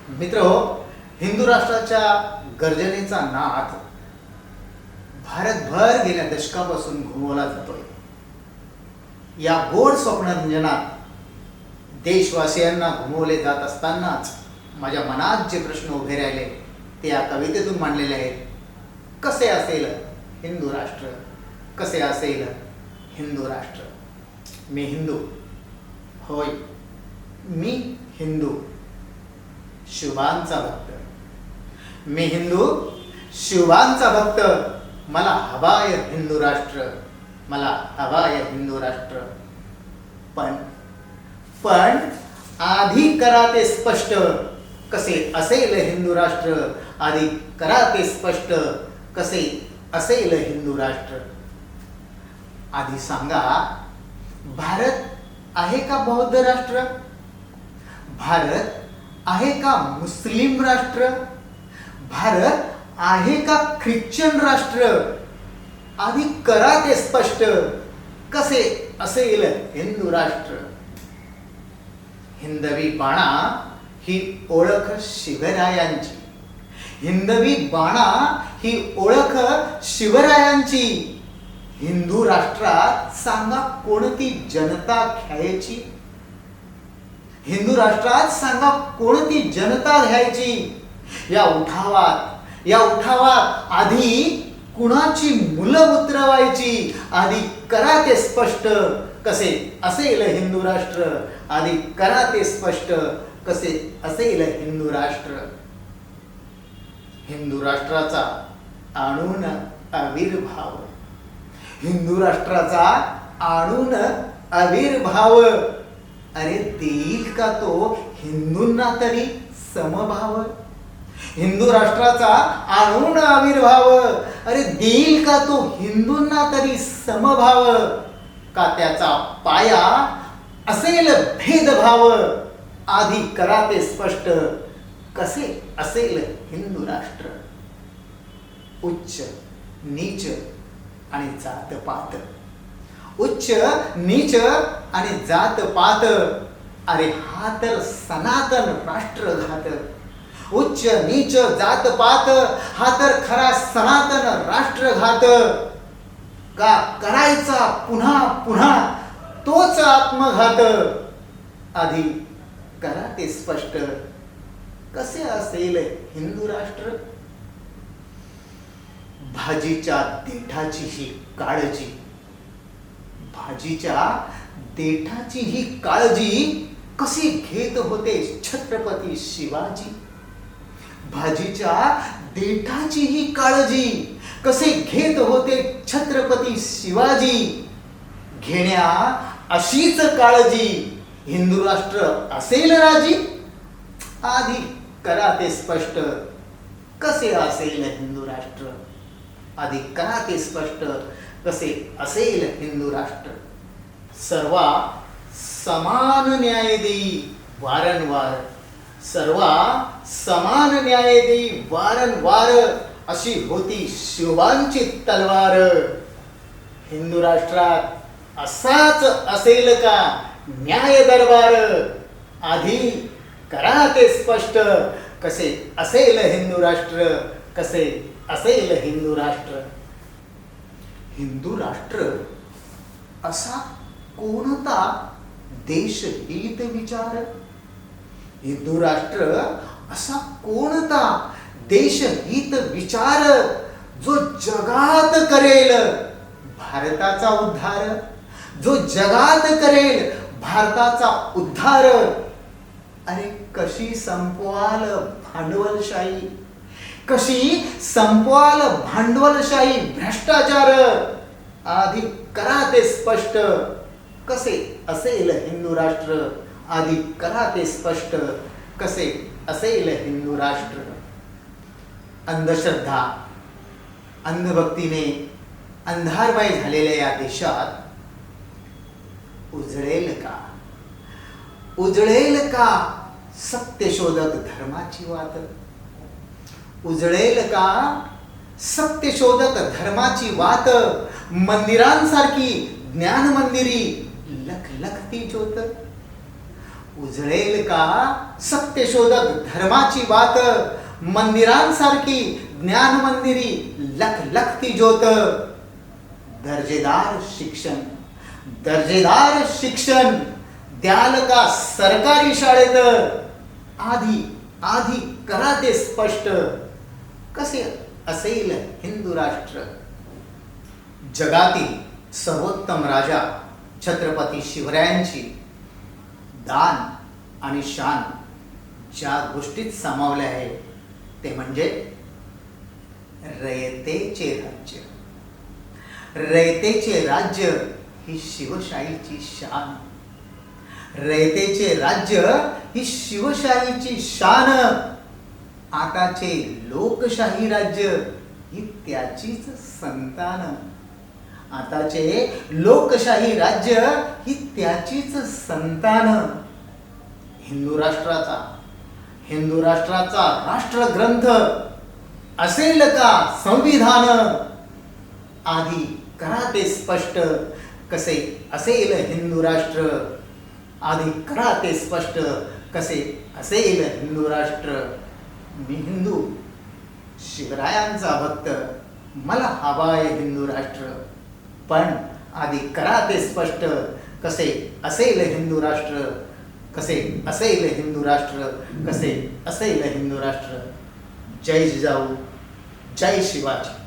मित्रहो, हिंदू राष्ट्राच्या गर्जनेचा नाद भारतभर गेल्या दशकापासून घुमवला जातोय. या गोड स्वप्नरंजनात देशवासियांना घुमवले जात असतानाच माझ्या मनात जे प्रश्न उभे राहिले ते या कवितेतून मांडलेले आहेत. कसे असेल हिंदू राष्ट्र, कसे असेल हिंदू राष्ट्र. मी हिंदू, होय मी हिंदू, शिवांचा भक्त. मी हिंदू, शिवांचा भक्त. मला हवाय हिंदू राष्ट्र, मला हवाय हिंदू राष्ट्र. पण आधी करा ते स्पष्ट, कसे असेल हिंदू राष्ट्र. आधी करा ते स्पष्ट, कसे असेल हिंदू राष्ट्र. आधी सांगा, भारत आहे का बौद्ध राष्ट्र? भारत आहे का मुस्लिम राष्ट्र? भारत आहे का ख्रिश्चन राष्ट्र? आधी करा ते स्पष्ट, कसे असेल हिंदू राष्ट्र. हिंदवी बाणा ही ओळख शिवरायांची, हिंदवी बाणा ही ओळख शिवरायांची. हिंदू राष्ट्रात सांगा कोणती जनता घ्यायची? हिंदू राष्ट्रात सांगा कोणती जनता घ्यायची? या उठावात आधी कुणाची मुलं उतरवायची? आधी करा ते स्पष्ट, कसे असेल हिंदू राष्ट्र. आधी करा ते स्पष्ट, कसे असेल हिंदू राष्ट्र. हिंदू राष्ट्राचा आणून आविर्भाव, हिंदू राष्ट्राचा आणून आविर्भाव. अरे देईल का तो हिंदूंना तरी समभाव? हिंदू राष्ट्राचा आणून आविर्भाव, अरे देईल का तो हिंदूंना तरी समभाव? का त्याचा पाया असेल भेदभाव? आधी करा ते स्पष्ट, कसे असेल हिंदू राष्ट्र. उच्च नीच आणि जातपात, उच्च नीच आणि जातपात. अरे हा तर सनातन राष्ट्रघात. उच्च नीच जातपात हा तर खरा सनातन राष्ट्रघात. का करायचा पुन्हा पुन्हा तोच आत्मघात? आधी करा ते स्पष्ट, कसे असेल हिंदू राष्ट्र. भाजीच्या देठाची ही काळजी, भाजीच्या देठाची ही काळजी कशी घेत होते छत्रपती शिवाजी. भाजीच्या देठाची ही काळजी कसे घेत होते छत्रपती शिवाजी. घेण्या अशीच काळजी हिंदू राष्ट्र असेल राजी. आधी करा ते स्पष्ट, कसे असेल हिंदू राष्ट्र. आधी करा ते स्पष्ट, कसे असेल हिंदू राष्ट्र. सर्वा समान न्याय देई वारंवार, सर्वा समान न्याय देई वारंवार. अशी होती शिवांची तलवार. हिंदू राष्ट्रात असाच असेल का न्याय दरबार. आधी करा ते स्पष्ट, कसे असेल हिंदू राष्ट्र. कसे असेल हिंदू राष्ट्र. हिंदू राष्ट्र असा कोणता देशहित विचार? हिंदू राष्ट्र असा कोणता देशहित विचार जो जगात करेल भारताचा उद्धार? जो जगात करेल भारताचा उद्धार. अरे कशी संपवाल भांडवलशाही, कशी संपवाल भांडवलशाही भ्रष्टाचार. आधी करा ते स्पष्ट, कसे असेल हिंदू राष्ट्र. आधी करा ते स्पष्ट, कसे असेल हिंदू राष्ट्र. अंधश्रद्धा, अंधभक्तीने अंधारमय झालेल्या या देशात उजळेल का, उजळेल का सत्यशोधक धर्माची वात? उजळेल का सत्यशोधक धर्माची वात? मंदिरांसारखी ज्ञान मंदिरी लखलखती ज्योत. उजळेल का सत्यशोधक धर्माची बात, मंदिरांसारखी ज्ञान मंदिरी लख लखती ज्योत. दर्जेदार शिक्षण, दर्जेदार शिक्षण द्याल का सरकारी शाळेत. आधी आधी करा ते स्पष्ट, कसे असेल हिंदू राष्ट्र. जगातील सर्वोत्तम राजा छत्रपती शिवरायांची दान आणि शान ज्या गोष्टीत सामावले आहे ते म्हणजे रयतेचे राज्य. रयतेचे राज्य ही शिवशाहीची शान. रयतेचे राज्य ही शिवशाहीची शान. आताचे लोकशाही राज्य ही त्याचीच संतान. आताचे लोकशाही राज्य ही त्याचीच संतान. हिंदू राष्ट्राचा राष्ट्रग्रंथ असेल का संविधान. आधी करा ते स्पष्ट, कसे असेल हिंदू राष्ट्र. आधी करा ते स्पष्ट, कसे असेल हिंदू राष्ट्र. मी हिंदू, शिवरायांचा भक्त, मला हवाय हिंदू राष्ट्र. पण आधी करा ते स्पष्ट, कसे असेल हिंदू राष्ट्र. कसे असेल हिंदू राष्ट्र. कसे असेल हिंदू राष्ट्र. जय जिजाऊ, जय शिवाजी.